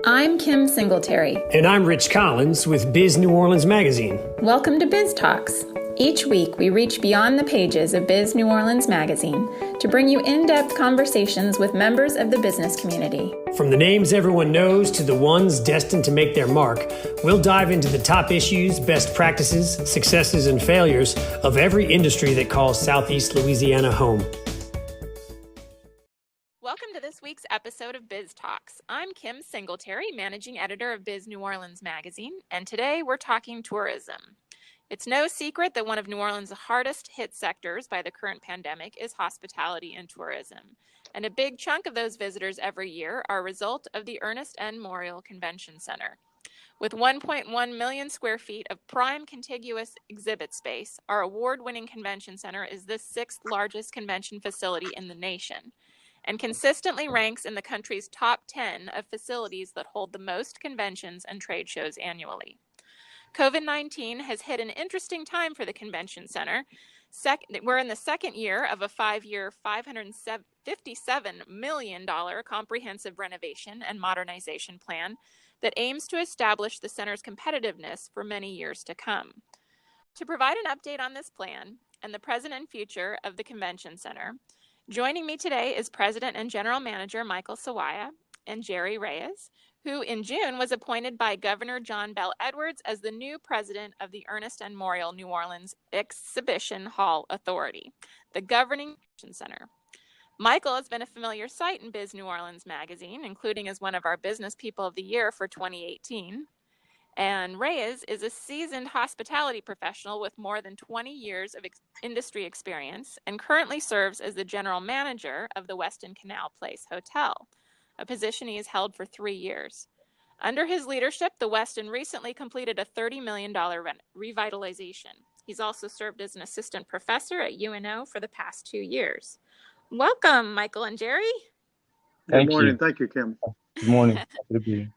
I'm Kim Singletary. And I'm Rich Collins with Biz New Orleans Magazine. Welcome to Biz Talks. Each week, we reach beyond the pages of Biz New Orleans Magazine to bring you in-depth conversations with members of the business community. From the names everyone knows to the ones destined to make their mark, we'll dive into the top issues, best practices, successes, and failures of every industry that calls Southeast Louisiana home. Welcome to this week's episode of Biz Talks. I'm Kim Singletary, managing editor of Biz New Orleans Magazine, and today we're talking tourism. It's no secret that one of New Orleans' hardest hit sectors by the current pandemic is hospitality and tourism. And a big chunk of those visitors every year are a result of the Ernest N. Morial Convention Center. With 1.1 million square feet of prime contiguous exhibit space, our award-winning convention center is the sixth largest convention facility in the nation, and consistently ranks in the country's top 10 of facilities that hold the most conventions and trade shows annually. COVID-19 has hit an interesting time for the convention center. We're in the second year of a 5-year, $557 million comprehensive renovation and modernization plan that aims to establish the center's competitiveness for many years to come. To provide an update on this plan and the present and future of the convention center, joining me today is President and General Manager Michael Sawaya and Jerry Reyes, who in June was appointed by Governor John Bel Edwards as the new president of the Ernest N. Morial New Orleans Exhibition Hall Authority, the governing convention center. Michael has been a familiar sight in Biz New Orleans Magazine, including as one of our Business People of the Year for 2018. And Reyes is a seasoned hospitality professional with more than 20 years of industry experience and currently serves as the general manager of the Westin Canal Place Hotel, a position he has held for 3 years. Under his leadership, the Westin recently completed a $30 million revitalization. He's also served as an assistant professor at UNO for the past 2 years. Welcome, Michael and Jerry. Good morning. Thank you, Kim. Good morning. Good to be here.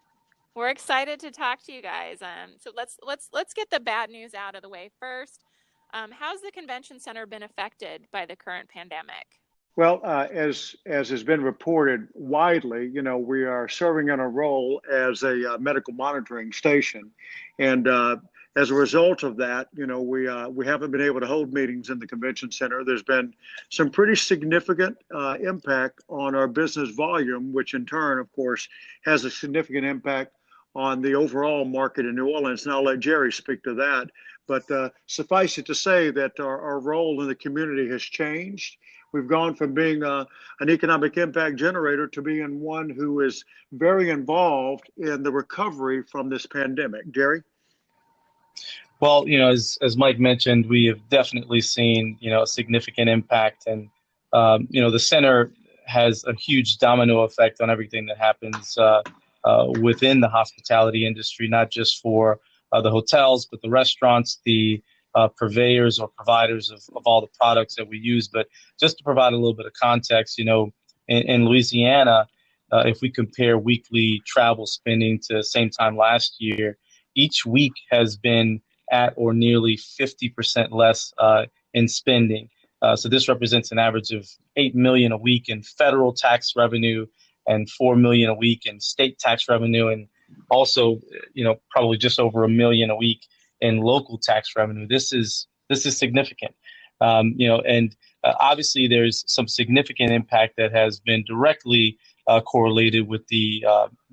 We're excited to talk to you guys. So let's get the bad news out of the way first. How's the convention center been affected by the current pandemic? Well, as has been reported widely, we are serving in a role as a medical monitoring station, and as a result of that, we haven't been able to hold meetings in the convention center. There's been some pretty significant impact on our business volume, which in turn, of course, has a significant impact on the overall market in New Orleans. And I'll let Jerry speak to that. But suffice it to say that our role in the community has changed. We've gone from being an economic impact generator to being one who is very involved in the recovery from this pandemic. Jerry? Well, as Mike mentioned, we have definitely seen, a significant impact. And, the center has a huge domino effect on everything that happens within the hospitality industry, not just for the hotels, but the restaurants, the purveyors or providers of all the products that we use. But just to provide a little bit of context, in Louisiana, if we compare weekly travel spending to the same time last year, each week has been at or nearly 50% less in spending. So this represents an average of $8 million a week in federal tax revenue and $4 million a week in state tax revenue, and also, probably just over $1 million a week in local tax revenue. This is significant, and obviously there's some significant impact that has been directly correlated with the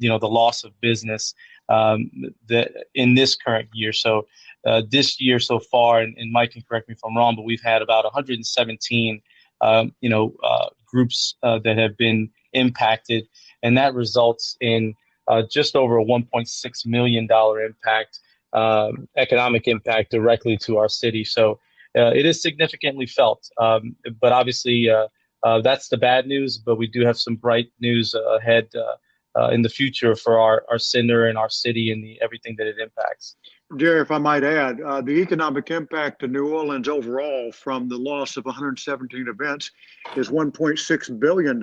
loss of business in this current year. So this year so far, and Mike can correct me if I'm wrong, but we've had about 117 groups that have been impacted, and that results in just over a $1.6 million impact, economic impact directly to our city. So it is significantly felt, but obviously that's the bad news, but we do have some bright news ahead in the future for our center and our city and everything that it impacts. Jerry, if I might add, the economic impact to New Orleans overall from the loss of 117 events is $1.6 billion.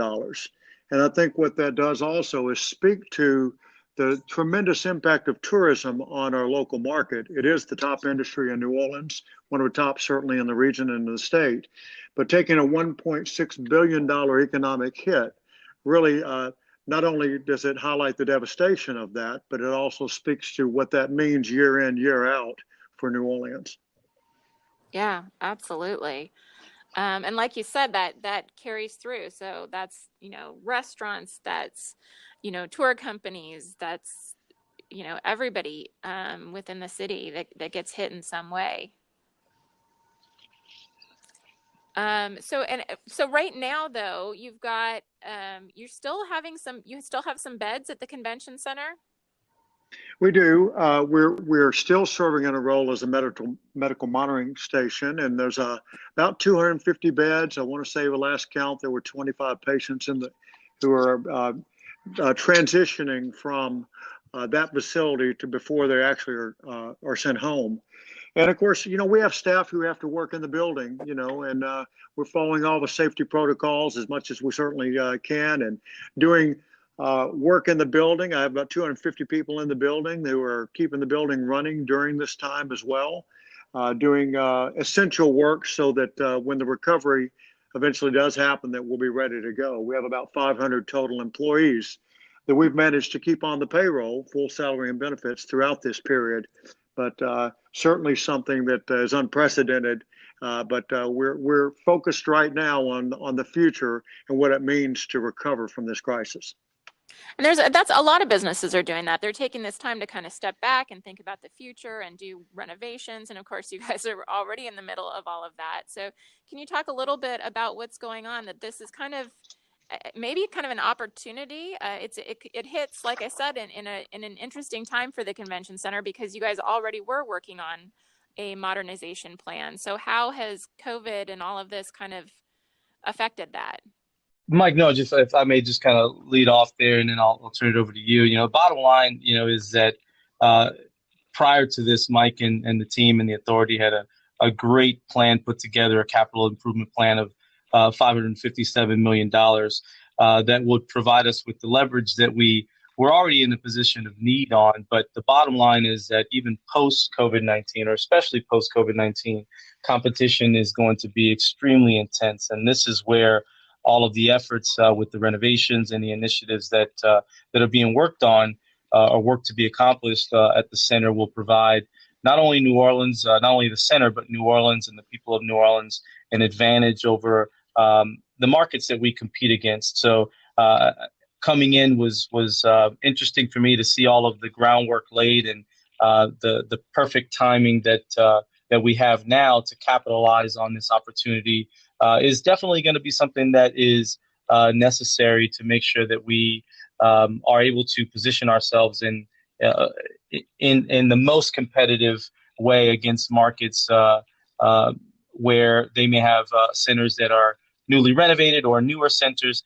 And I think what that does also is speak to the tremendous impact of tourism on our local market. It is the top industry in New Orleans, one of the top certainly in the region and the state. But taking a $1.6 billion economic hit really not only does it highlight the devastation of that, but it also speaks to what that means year in, year out for New Orleans. Yeah, absolutely. And like you said, that carries through. So that's, restaurants, that's, tour companies, that's, everybody within the city that gets hit in some way. So right now though, you've got you still have some beds at the convention center? We do. We're still serving in a role as a medical monitoring station, and there's about 250 beds. I want to say the last count there were 25 patients who are transitioning from that facility to before they actually are sent home. And of course, we have staff who have to work in the building, and we're following all the safety protocols as much as we certainly can, and doing work in the building. I have about 250 people in the building who are keeping the building running during this time as well, doing essential work so that when the recovery eventually does happen, that we'll be ready to go. We have about 500 total employees that we've managed to keep on the payroll, full salary and benefits throughout this period. But certainly something that is unprecedented. But we're focused right now on the future and what it means to recover from this crisis. And that's a lot of businesses are doing that. They're taking this time to kind of step back and think about the future and do renovations. And of course, you guys are already in the middle of all of that. So can you talk a little bit about what's going on, that this is kind of maybe kind of an opportunity? It hits, like I said, in an interesting time for the convention center, because you guys already were working on a modernization plan. So how has COVID and all of this kind of affected that? Mike, no, just if I may just kind of lead off there, and then I'll turn it over to you. Bottom line, is that uh, prior to this, Mike and the team and the authority had a great plan put together, a capital improvement plan of $557 million that would provide us with the leverage that we were already in a position of need on. But the bottom line is that even post COVID-19, or especially post COVID-19, competition is going to be extremely intense. And this is where all of the efforts with the renovations and the initiatives that are being worked on or work to be accomplished at the center will provide not only New Orleans, not only the center, but New Orleans and the people of New Orleans an advantage over the markets that we compete against. So coming in was interesting for me to see all of the groundwork laid, and the perfect timing that we have now to capitalize on this opportunity is definitely going to be something that is necessary to make sure that we are able to position ourselves in the most competitive way against markets where they may have centers that are newly renovated or newer centers.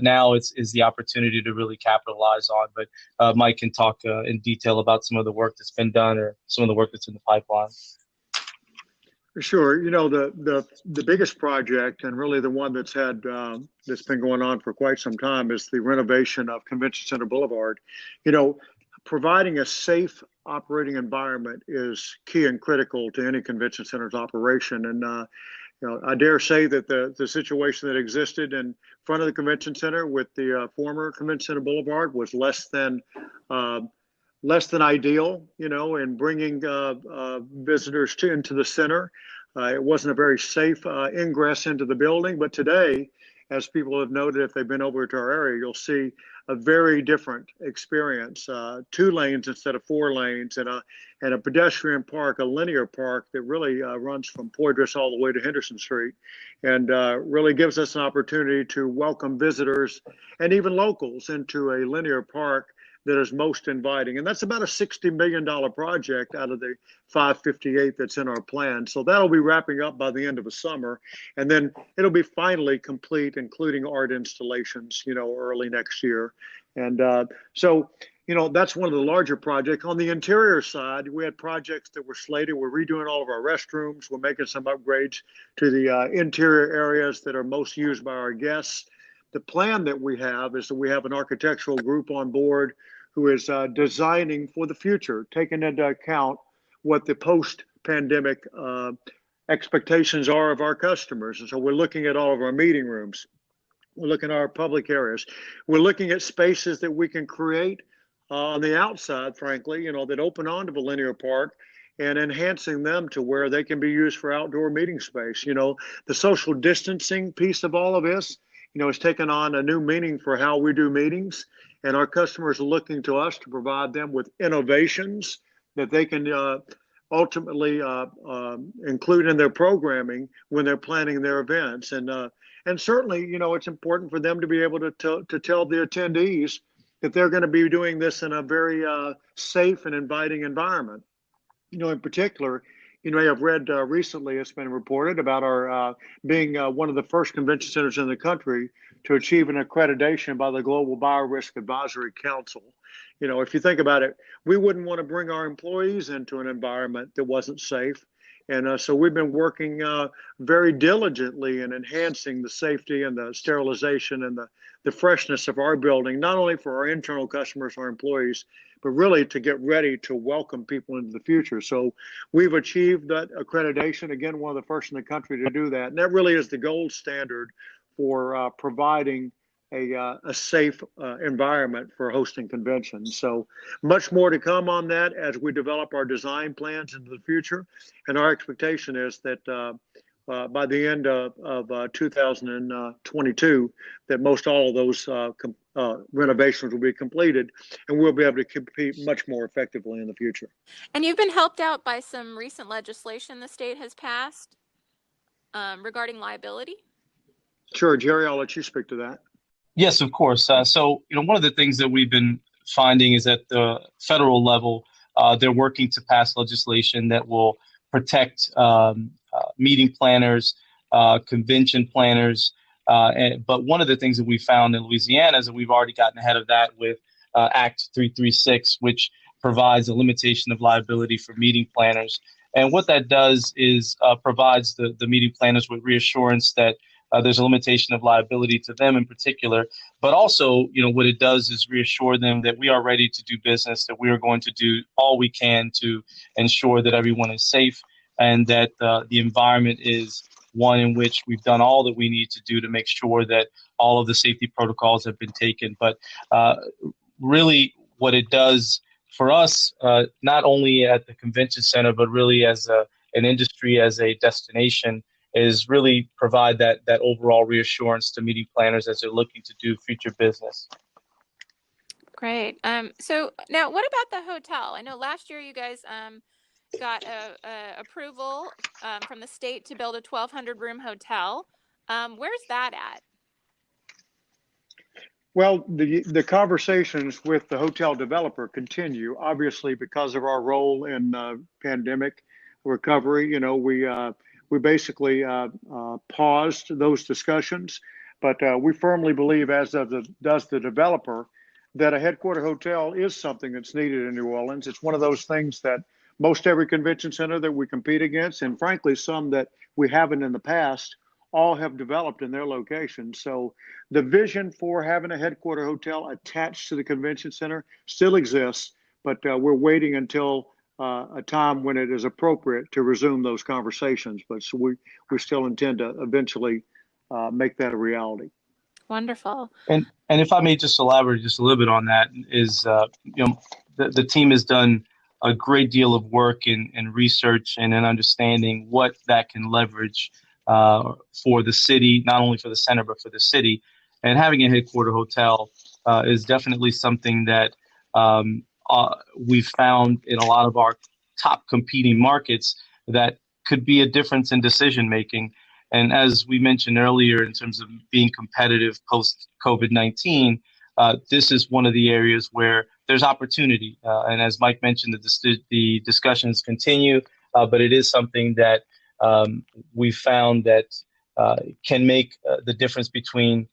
Now is the opportunity to really capitalize on. But Mike can talk in detail about some of the work that's been done or some of the work that's in the pipeline. Sure. The biggest project, and really the one that's been going on for quite some time, is the renovation of Convention Center Boulevard. Providing a safe operating environment is key and critical to any convention center's operation. And I dare say that the situation that existed in front of the convention center with the former Convention Center Boulevard was less than ideal, in bringing visitors into the center. It wasn't a very safe ingress into the building. But today, as people have noted, if they've been over to our area, you'll see a very different experience. 2 lanes instead of 4 lanes, and a pedestrian park, a linear park that really runs from Poydras all the way to Henderson Street, and really gives us an opportunity to welcome visitors and even locals into a linear park that is most inviting. And that's about a $60 million project out of the 558 that's in our plan. So that'll be wrapping up by the end of the summer. And then it'll be finally complete, including art installations, early next year. And so that's one of the larger projects. On the interior side, we had projects that were slated. We're redoing all of our restrooms. We're making some upgrades to the interior areas that are most used by our guests. The plan that we have is that we have an architectural group on board who is designing for the future, taking into account what the post-pandemic expectations are of our customers. And so we're looking at all of our meeting rooms, We're looking at our public areas. We're looking at spaces that we can create on the outside, frankly, that open onto the linear park and enhancing them to where they can be used for outdoor meeting space. The social distancing piece of all of this, has taken on a new meaning for how we do meetings. And our customers are looking to us to provide them with innovations that they can ultimately include in their programming when they're planning their events. And certainly, it's important for them to be able to tell the attendees that they're going to be doing this in a very safe and inviting environment. In particular, I've read recently it's been reported about our being one of the first convention centers in the country to achieve an accreditation by the Global Biorisk Advisory Council. If you think about it, we wouldn't want to bring our employees into an environment that wasn't safe. And so we've been working very diligently in enhancing the safety and the sterilization and the freshness of our building, not only for our internal customers, our employees, but really to get ready to welcome people into the future. So we've achieved that accreditation, again, one of the first in the country to do that. And that really is the gold standard for providing a safe environment for hosting conventions. So much more to come on that as we develop our design plans into the future. And our expectation is that by the end of 2022, that most all of those renovations will be completed, and we'll be able to compete much more effectively in the future. And you've been helped out by some recent legislation the state has passed regarding liability? Sure, Jerry, I'll let you speak to that. Yes, of course. So, one of the things that we've been finding is at the federal level, they're working to pass legislation that will protect meeting planners, convention planners. But one of the things that we found in Louisiana is that we've already gotten ahead of that with Act 336, which provides a limitation of liability for meeting planners. And what that does is provides the meeting planners with reassurance that there's a limitation of liability to them in particular, but also, what it does is reassure them that we are ready to do business, that we are going to do all we can to ensure that everyone is safe and that the environment is one in which we've done all that we need to do to make sure that all of the safety protocols have been taken. But really what it does for us, not only at the convention center, but really as an industry, as a destination, is really provide that overall reassurance to meeting planners as they're looking to do future business. Great. So now what about the hotel? I know last year you guys got approval from the state to build a 1,200 room hotel. Where's that at? Well, the conversations with the hotel developer continue, obviously, because of our role in pandemic recovery. We basically paused those discussions, but we firmly believe, as does the developer, that a headquarter hotel is something that's needed in New Orleans. It's one of those things that most every convention center that we compete against, and frankly, some that we haven't in the past, all have developed in their locations. So the vision for having a headquarter hotel attached to the convention center still exists, but we're waiting until a time when it is appropriate to resume those conversations. But so we still intend to eventually make that a reality. Wonderful. And if I may just elaborate just a little bit on that, is the team has done a great deal of work in research and in understanding what that can leverage for the city, not only for the center, but for the city. And having a headquarter hotel is definitely something that we've found in a lot of our top competing markets that could be a difference in decision making. And as we mentioned earlier, in terms of being competitive post COVID-19, this is one of the areas where there's opportunity. And as Mike mentioned, the discussions continue, but it is something that we found that can make the difference between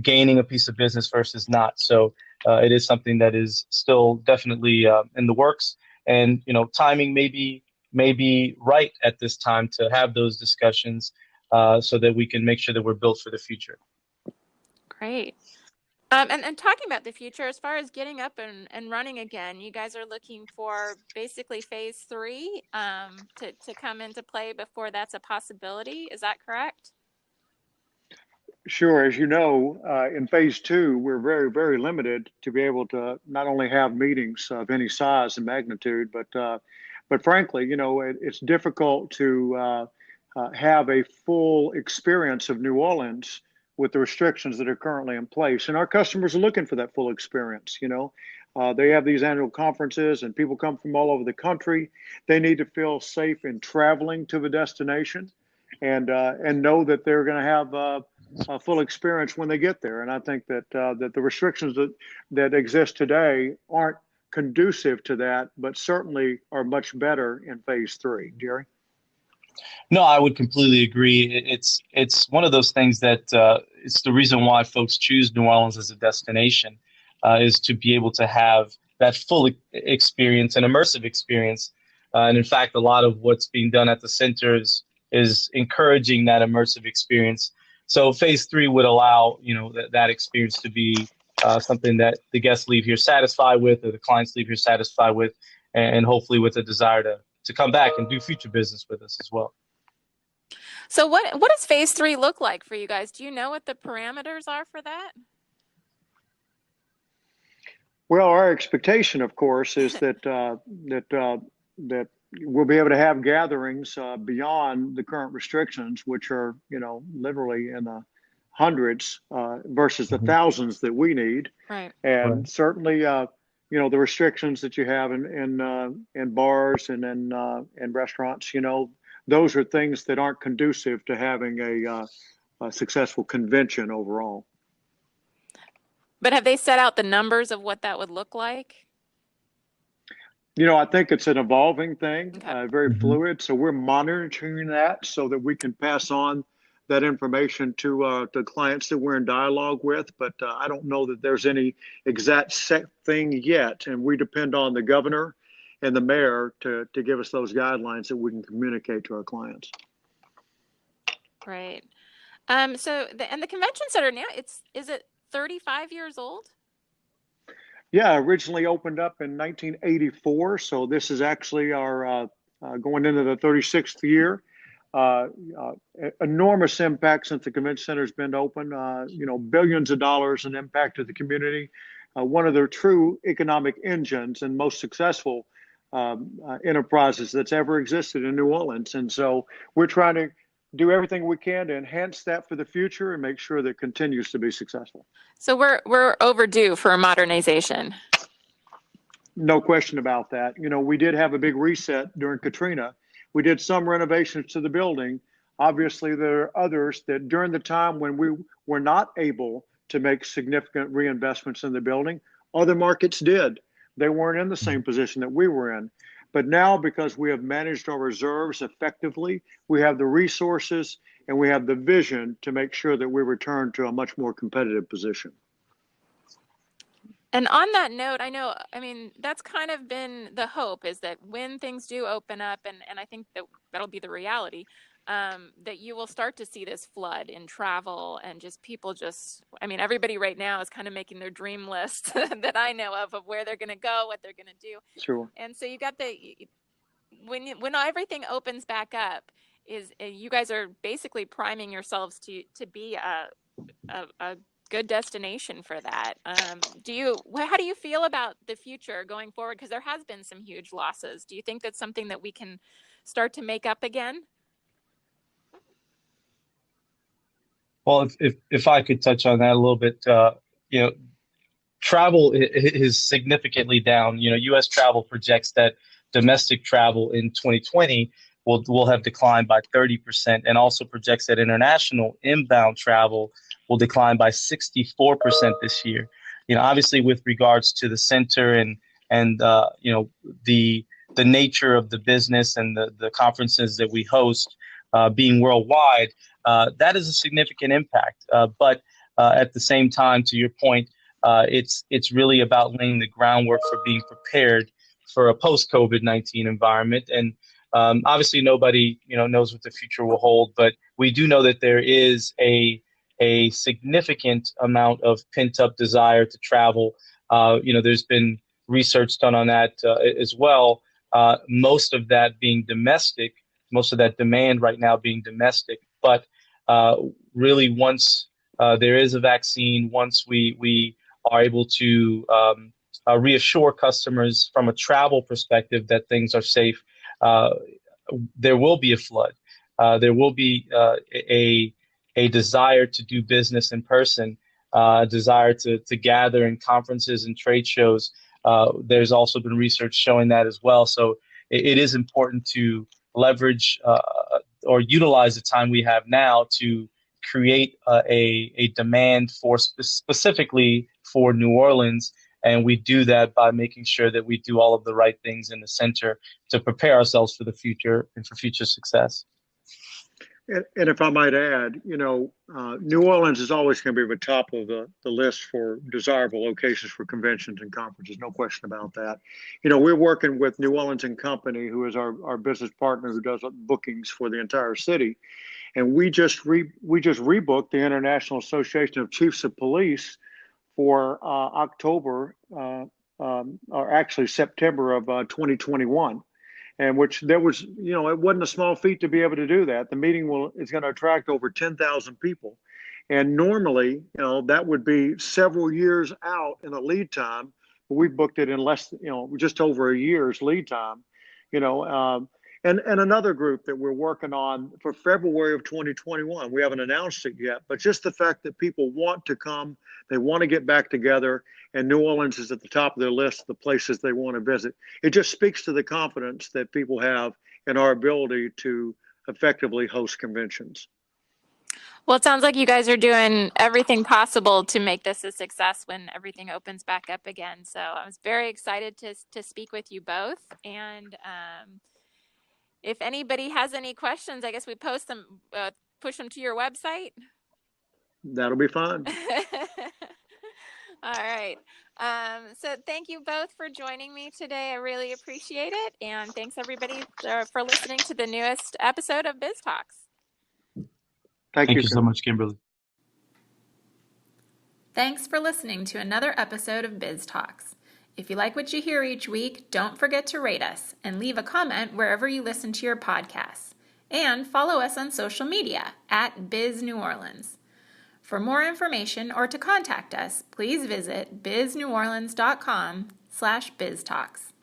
gaining a piece of business versus not. So it is something that is still definitely in the works. And, timing may be right at this time to have those discussions so that we can make sure that we're built for the future. Great. And talking about the future, as far as getting up and running again, you guys are looking for basically phase 3 to come into play before that's a possibility. Is that correct? Sure. As you know, in phase two, we're very, very limited to be able to not only have meetings of any size and magnitude, but frankly, it's difficult to have a full experience of New Orleans with the restrictions that are currently in place. And our customers are looking for that full experience. They have these annual conferences and people come from all over the country. They need to feel safe in traveling to the destination and know that they're going to have a full experience when they get there. And I think that the restrictions that exist today aren't conducive to that, but certainly are much better in phase three. Jerry? No, I would completely agree. It's one of those things that it's the reason why folks choose New Orleans as a destination, is to be able to have that full experience, an immersive experience. And in fact, a lot of what's being done at the center is encouraging that immersive experience. So phase three would allow, that experience to be something that the guests leave here satisfied with, or the clients leave here satisfied with, and hopefully with a desire to come back and do future business with us as well. So what does phase three look like for you guys? Do you know what the parameters are for that? Well, our expectation, of course, is that we'll be able to have gatherings beyond the current restrictions, which are, literally in the hundreds versus the thousands that we need. Right. And Right. certainly, the restrictions that you have in bars and in restaurants, those are things that aren't conducive to having a successful convention overall. But have they set out the numbers of what that would look like? I think it's an evolving thing, Okay. very fluid. So we're monitoring that so that we can pass on that information to the clients that we're in dialogue with. But I don't know that there's any exact set thing yet. And we depend on the governor and the mayor to give us those guidelines that we can communicate to our clients. Right. So the convention center now, is it 35 years old? Yeah, originally opened up in 1984. So this is actually our going into the 36th year. Enormous impact since the convention center has been open. Billions of dollars in impact to the community. One of the true economic engines and most successful enterprises that's ever existed in New Orleans. And so we're trying to do everything we can to enhance that for the future and make sure that it continues to be successful. So we're overdue for a modernization. No question about that. We did have a big reset during Katrina. We did some renovations to the building. Obviously, there are others that during the time when we were not able to make significant reinvestments in the building, other markets did. They weren't in the same position that we were in. But now, because we have managed our reserves effectively, we have the resources and we have the vision to make sure that we return to a much more competitive position. And on that note, that's kind of been the hope, is that when things do open up, and I think that'll be the reality, that you will start to see this flood in travel and just people everybody right now is kind of making their dream list that I know of where they're going to go, what they're going to do. Sure. And so you got when everything opens back up, you guys are basically priming yourselves to be a good destination for that. How do you feel about the future going forward? Because there has been some huge losses. Do you think that's something that we can start to make up again? Well, if I could touch on that a little bit, travel is significantly down. U.S. travel projects that domestic travel in 2020 will have declined by 30%, and also projects that international inbound travel will decline by 64% this year. Obviously, with regards to the center and the nature of the business and the conferences that we host being worldwide, that is a significant impact. But at the same time, to your point, it's really about laying the groundwork for being prepared for a post-COVID-19 environment. And obviously, nobody knows what the future will hold, but we do know that there is a significant amount of pent-up desire to travel. There's been research done on that as well. Most of that being domestic, most of that demand right now being domestic. But really, once there is a vaccine, once we are able to reassure customers from a travel perspective that things are safe, uh, there will be a flood. There will be a desire to do business in person, a desire to gather in conferences and trade shows. There's also been research showing that as well. So it is important to leverage or utilize the time we have now to create a demand for specifically for New Orleans. And we do that by making sure that we do all of the right things in the center to prepare ourselves for the future and for future success. And if I might add, New Orleans is always going to be at the top of the list for desirable locations for conventions and conferences. No question about that. We're working with New Orleans and Company, who is our business partner who does bookings for the entire city. And we just rebooked the International Association of Chiefs of Police for October, or actually September of 2021. And which there was, it wasn't a small feat to be able to do that. The meeting is going to attract over 10,000 people. And normally, that would be several years out in a lead time. But we booked it in less, just over a year's lead time. And another group that we're working on for February of 2021. We haven't announced it yet, but just the fact that people want to come, they want to get back together, and New Orleans is at the top of their list of the places they want to visit. It just speaks to the confidence that people have in our ability to effectively host conventions. Well, it sounds like you guys are doing everything possible to make this a success when everything opens back up again. So I was very excited to speak with you both. And if anybody has any questions, I guess we post them, push them to your website. That'll be fine. All right. So thank you both for joining me today. I really appreciate it. And thanks everybody for listening to the newest episode of Biz Talks. Thank you so much, Kimberly. Thanks for listening to another episode of Biz Talks. If you like what you hear each week, don't forget to rate us and leave a comment wherever you listen to your podcasts. And follow us on social media at Biz New Orleans. For more information or to contact us, please visit bizneworleans.com/biztalks.